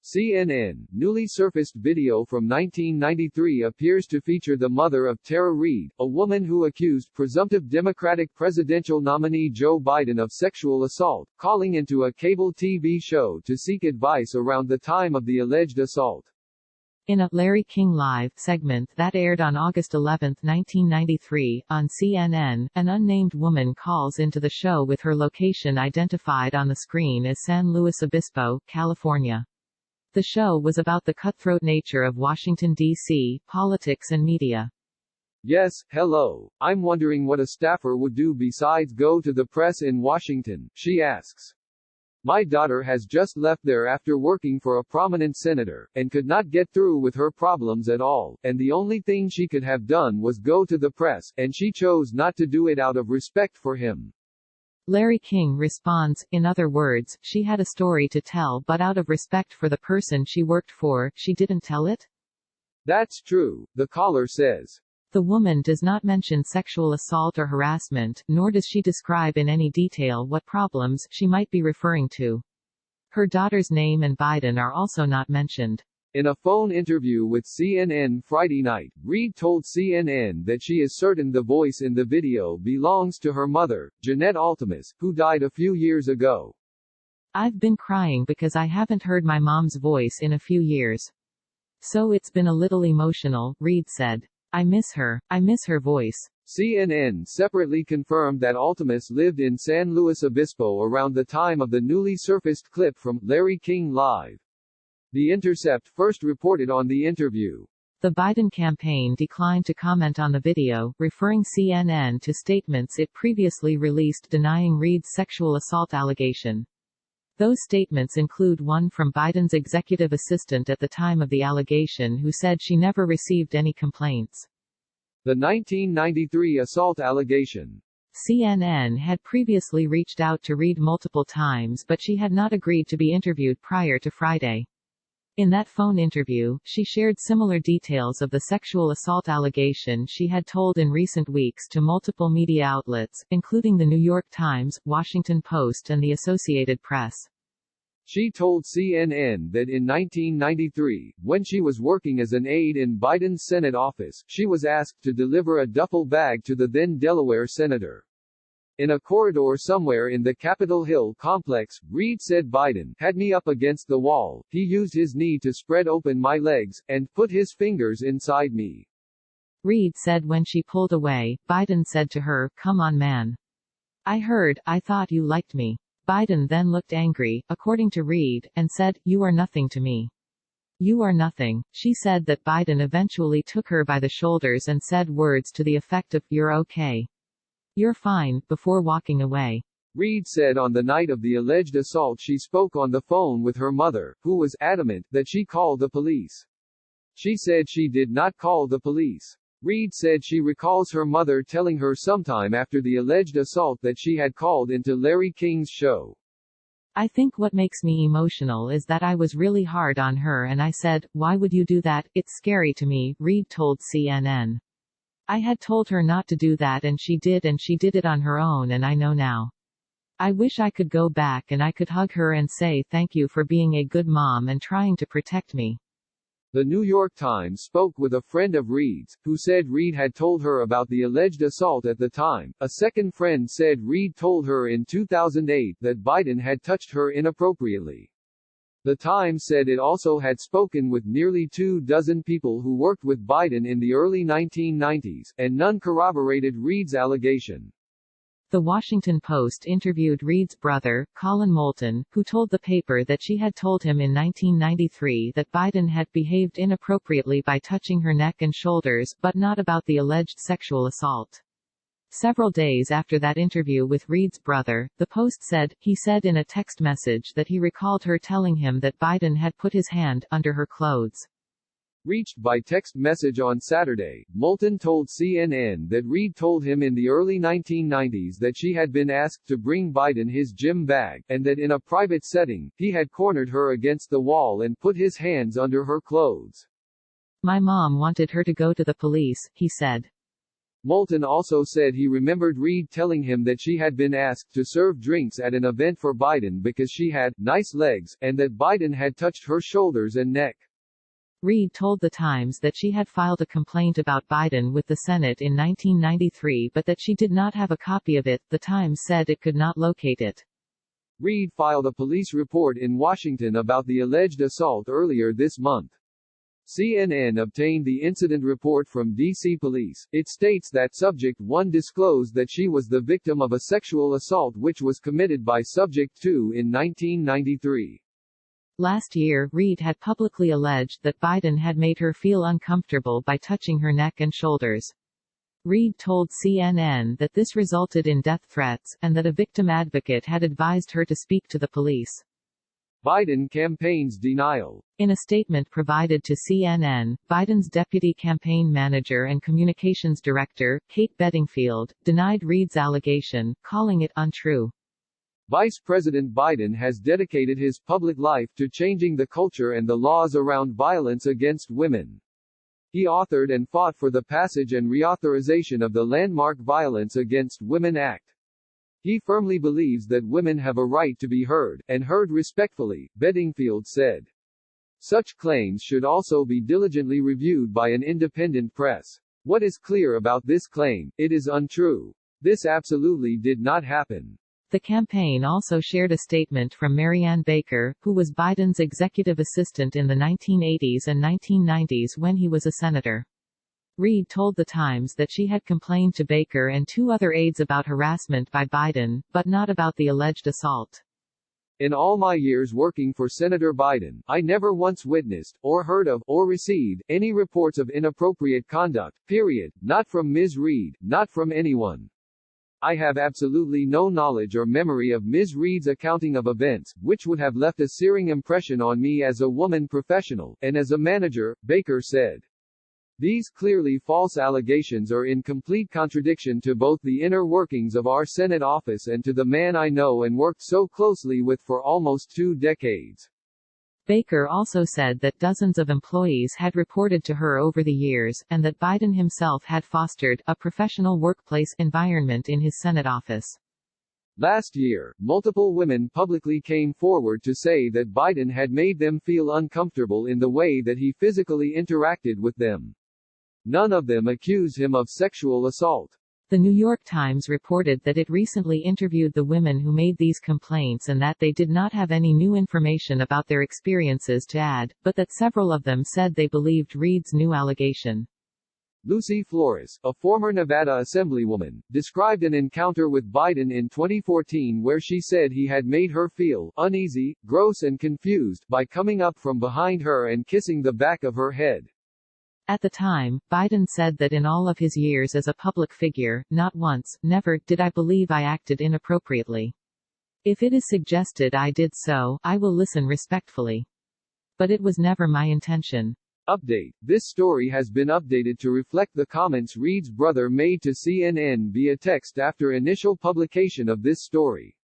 CNN, newly surfaced video from 1993 appears to feature the mother of Tara Reade, a woman who accused presumptive Democratic presidential nominee Joe Biden of sexual assault, calling into a cable TV show to seek advice around the time of the alleged assault. In a Larry King Live segment that aired on August 11, 1993, on CNN, an unnamed woman calls into the show with her location identified on the screen as San Luis Obispo, California. The show was about the cutthroat nature of Washington, D.C., politics and media. Yes, hello. I'm wondering what a staffer would do besides go to the press in Washington, she asks. My daughter has just left there after working for a prominent senator, and could not get through with her problems at all, and the only thing she could have done was go to the press, and she chose not to do it out of respect for him. Larry King responds, in other words, she had a story to tell but out of respect for the person she worked for, she didn't tell it? That's true, the caller says. The woman does not mention sexual assault or harassment, nor does she describe in any detail what problems she might be referring to. Her daughter's name and Biden are also not mentioned. In a phone interview with CNN Friday night, Reade told CNN that she is certain the voice in the video belongs to her mother, Jeanette Altemus, who died a few years ago. I've been crying because I haven't heard my mom's voice in a few years. So it's been a little emotional, Reade said. I miss her voice. CNN separately confirmed that Altemus lived in San Luis Obispo around the time of the newly surfaced clip from Larry King Live. The Intercept first reported on the interview. The Biden campaign declined to comment on the video, referring CNN to statements it previously released denying Reade's sexual assault allegation. Those statements include one from Biden's executive assistant at the time of the allegation who said she never received any complaints. The 1993 assault allegation. CNN had previously reached out to Reade multiple times but she had not agreed to be interviewed prior to Friday. In that phone interview, she shared similar details of the sexual assault allegation she had told in recent weeks to multiple media outlets, including the New York Times, Washington Post and the Associated Press. She told CNN that in 1993, when she was working as an aide in Biden's Senate office, she was asked to deliver a duffel bag to the then Delaware senator. In a corridor somewhere in the Capitol Hill complex, Reade said Biden had me up against the wall, he used his knee to spread open my legs, and put his fingers inside me. Reade said when she pulled away, Biden said to her, "Come on man. I thought you liked me." Biden then looked angry, according to Reade, and said, "You are nothing to me. You are nothing." She said that Biden eventually took her by the shoulders and said words to the effect of, "You're okay. You're fine," before walking away. Reade said on the night of the alleged assault she spoke on the phone with her mother, who was adamant that she called the police. She said she did not call the police. Reade said she recalls her mother telling her sometime after the alleged assault that she had called into Larry King's show. I think what makes me emotional is that I was really hard on her and I said, "Why would you do that? It's scary to me," Reade told CNN. I had told her not to do that and she did it on her own and I know now. I wish I could go back and I could hug her and say thank you for being a good mom and trying to protect me. The New York Times spoke with a friend of Reade's, who said Reade had told her about the alleged assault at the time. A second friend said Reade told her in 2008 that Biden had touched her inappropriately. The Times said it also had spoken with nearly 24 people who worked with Biden in the early 1990s, and none corroborated Reade's allegation. The Washington Post interviewed Reade's brother, Colin Moulton, who told the paper that she had told him in 1993 that Biden had behaved inappropriately by touching her neck and shoulders, but not about the alleged sexual assault. Several days after that interview with Reade's brother, the Post said, he said in a text message that he recalled her telling him that Biden had put his hand under her clothes. Reached by text message on Saturday, Moulton told CNN that Reade told him in the early 1990s that she had been asked to bring Biden his gym bag, and that in a private setting, he had cornered her against the wall and put his hands under her clothes. My mom wanted her to go to the police, he said. Moulton also said he remembered Reade telling him that she had been asked to serve drinks at an event for Biden because she had nice legs, and that Biden had touched her shoulders and neck. Reade told The Times that she had filed a complaint about Biden with the Senate in 1993 but that she did not have a copy of it. The Times said it could not locate it. Reade filed a police report in Washington about the alleged assault earlier this month. CNN obtained the incident report from D.C. police. It states that Subject 1 disclosed that she was the victim of a sexual assault which was committed by Subject 2 in 1993. Last year, Reade had publicly alleged that Biden had made her feel uncomfortable by touching her neck and shoulders. Reade told CNN that this resulted in death threats, and that a victim advocate had advised her to speak to the police. Biden campaign's denial. In a statement provided to CNN, Biden's deputy campaign manager and communications director, Kate Bedingfield, denied Reade's allegation, calling it untrue. Vice President Biden has dedicated his public life to changing the culture and the laws around violence against women. He authored and fought for the passage and reauthorization of the landmark Violence Against Women Act. He firmly believes that women have a right to be heard, and heard respectfully, Bedingfield said. Such claims should also be diligently reviewed by an independent press. What is clear about this claim? It is untrue. This absolutely did not happen. The campaign also shared a statement from Marianne Baker, who was Biden's executive assistant in the 1980s and 1990s when he was a senator. Reade told The Times that she had complained to Baker and two other aides about harassment by Biden, but not about the alleged assault. In all my years working for Senator Biden, I never once witnessed, or heard of, or received, any reports of inappropriate conduct, period, not from Ms. Reade, not from anyone. I have absolutely no knowledge or memory of Ms. Reade's accounting of events, which would have left a searing impression on me as a woman professional, and as a manager, Baker said. These clearly false allegations are in complete contradiction to both the inner workings of our Senate office and to the man I know and worked so closely with for almost 2 decades. Baker also said that dozens of employees had reported to her over the years, and that Biden himself had fostered a professional workplace environment in his Senate office. Last year, multiple women publicly came forward to say that Biden had made them feel uncomfortable in the way that he physically interacted with them. None of them accused him of sexual assault. The New York Times reported that it recently interviewed the women who made these complaints and that they did not have any new information about their experiences to add, but that several of them said they believed Reade's new allegation. Lucy Flores, a former Nevada Assemblywoman, described an encounter with Biden in 2014 where she said he had made her feel uneasy, gross and confused by coming up from behind her and kissing the back of her head. At the time, Biden said that in all of his years as a public figure, not once, never, did I believe I acted inappropriately. If it is suggested I did so, I will listen respectfully. But it was never my intention. Update. This story has been updated to reflect the comments Reade's brother made to CNN via text after initial publication of this story.